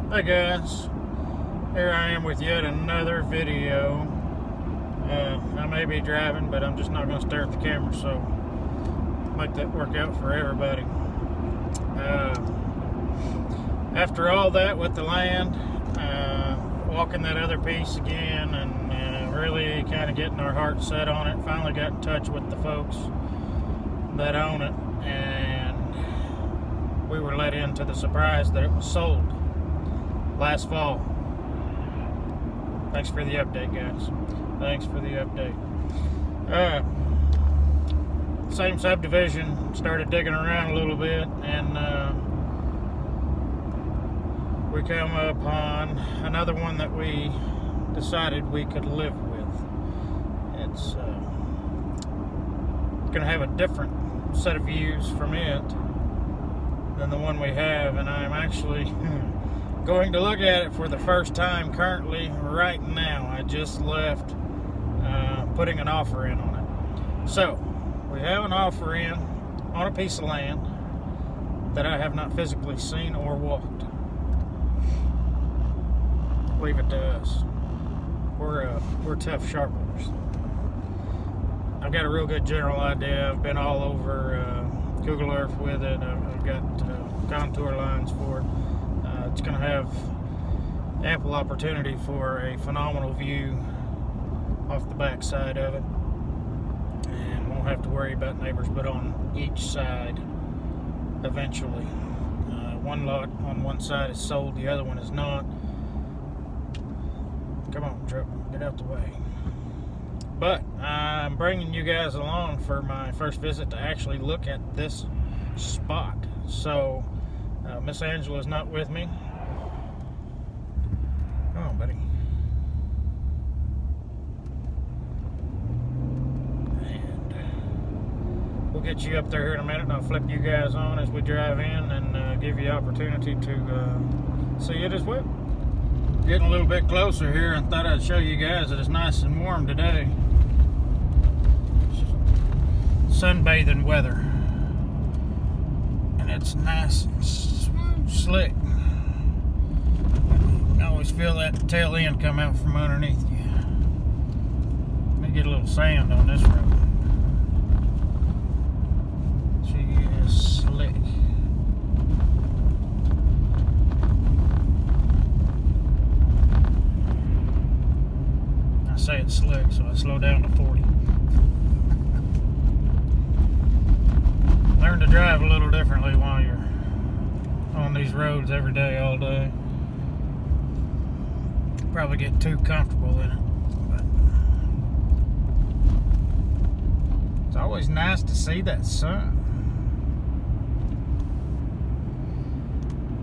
Hi guys, here I am with yet another video. I may be driving, but I'm just not going to stare at the camera, so make that work out for everybody. After all that with the land, walking that other piece again, and really kind of getting our hearts set on it, finally got in touch with the folks that own it, and we were let into the surprise that it was sold last fall. Thanks for the update, guys. Thanks for the update. Same subdivision, started digging around a little bit, and we come upon another one that we decided we could live with. It's gonna have a different set of views from it than the one we have, and I'm actually going to look at it for the first time currently right now. I just left putting an offer in on it. So we have an offer in on a piece of land that I have not physically seen or walked. Leave it to us. We're tough sharpers. I've got a real good general idea. I've been all over Google Earth with it. I've got contour lines for it. It's going to have ample opportunity for a phenomenal view off the back side of it, and won't have to worry about neighbors but on each side eventually. One lot on one side is sold, the other one is not. Come on, truck, get out the way. But I'm bringing you guys along for my first visit to actually look at this spot. So Miss Angela's not with me. Come on, buddy. And we'll get you up there here in a minute, and I'll flip you guys on as we drive in and give you the opportunity to see it as well. Getting a little bit closer here, and thought I'd show you guys that it's nice and warm today. Sunbathing weather. And it's nice and slick. You can always feel that tail end come out from underneath you. Let me get a little sand on this road. She is slick. I say it's slick, so I slow down to 40. Learn to drive a little differently while you're on these roads every day, all day. Probably get too comfortable in it, but it's always nice to see that sun.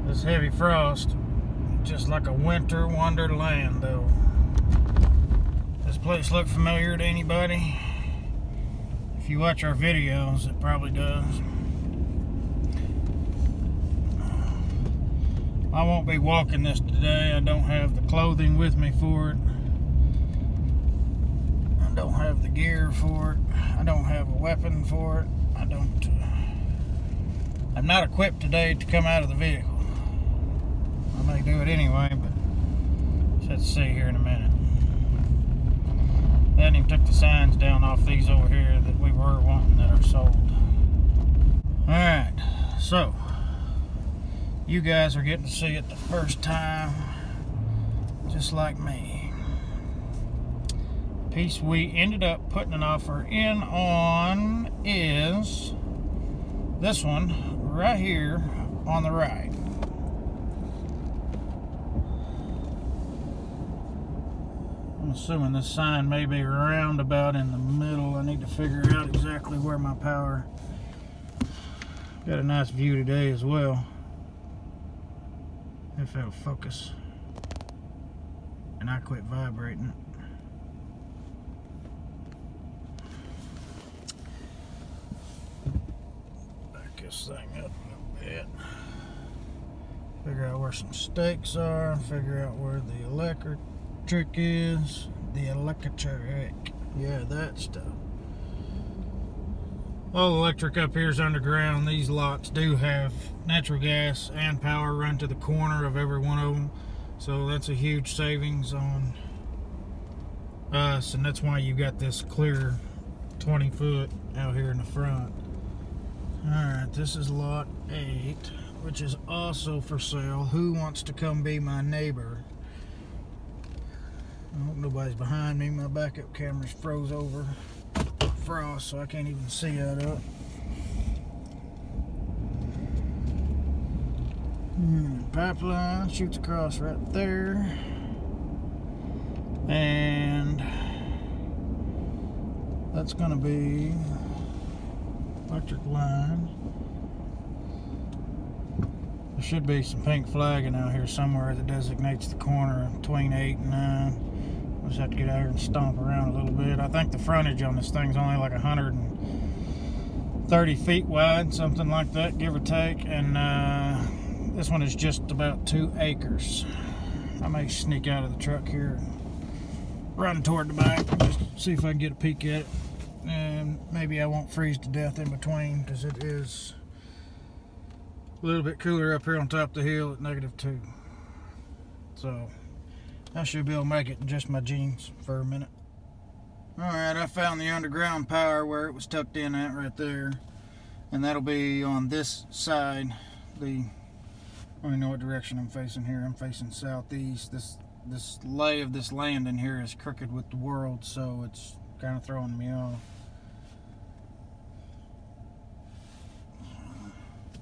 This heavy frost, just like a winter wonderland, though. This place look familiar to anybody? If you watch our videos, it probably does. I won't be walking this today. I don't have the clothing with me for it. I don't have the gear for it. I don't have a weapon for it. I'm not equipped today to come out of the vehicle. I may do it anyway, but let's see here in a minute. They hadn't even took the signs down off these over here that we were wanting that are sold. Alright, so you guys are getting to see it the first time, just like me. Piece we ended up putting an offer in on is this one right here on the right. I'm assuming this sign may be roundabout in the middle. I need to figure out exactly where my power. Got a nice view today as well. If it'll focus. And I quit vibrating. Back this thing up a little bit. Figure out where some stakes are. Figure out where the electric is. The electric. Yeah, that stuff. All electric up here is underground. These lots do have natural gas and power run to the corner of every one of them. So that's a huge savings on us, and that's why you got this clear 20 foot out here in the front. Alright, this is lot 8, which is also for sale. Who wants to come be my neighbor? I hope nobody's behind me. My backup camera's froze over frost, so I can't even see out of it. Pipeline shoots across right there. And that's gonna be electric line. There should be some pink flagging out here somewhere that designates the corner between 8 and 9. We'll just have to get out here and stomp around a little bit. I think the frontage on this thing's only like 130 feet wide, something like that, give or take. And this one is just about 2 acres. I may sneak out of the truck here and run toward the back, just see if I can get a peek at it. And maybe I won't freeze to death in between, because it is a little bit cooler up here on top of the hill at -2. So I should be able to make it in just my jeans for a minute. Alright, I found the underground power where it was tucked in at right there. And that'll be on this side. I don't even know what direction I'm facing here. I'm facing southeast. This lay of this land in here is crooked with the world, so it's kind of throwing me off.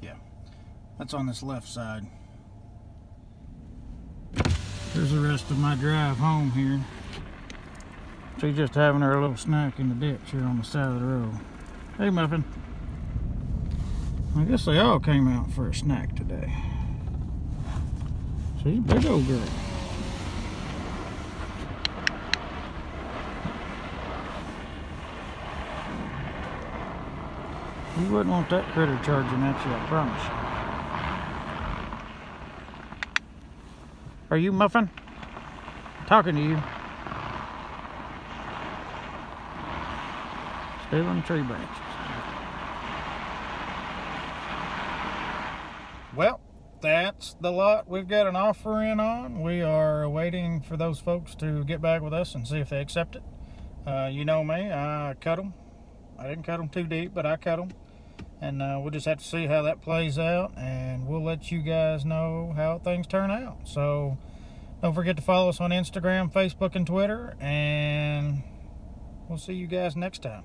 Yeah, that's on this left side. Here's the rest of my drive home here. She's just having her little snack in the ditch here on the side of the road. Hey, Muffin. I guess they all came out for a snack today. She's a big old girl. You wouldn't want that critter charging at you, I promise you. Are you Muffin? I'm talking to you. Stealing tree branches. Well, that's the lot we've got an offer in on. We are waiting for those folks to get back with us and see if they accept it. You know me, I cut them. I didn't cut them too deep, but I cut them. And we'll just have to see how that plays out, and we'll let you guys know how things turn out. So don't forget to follow us on Instagram, Facebook, and Twitter, and we'll see you guys next time.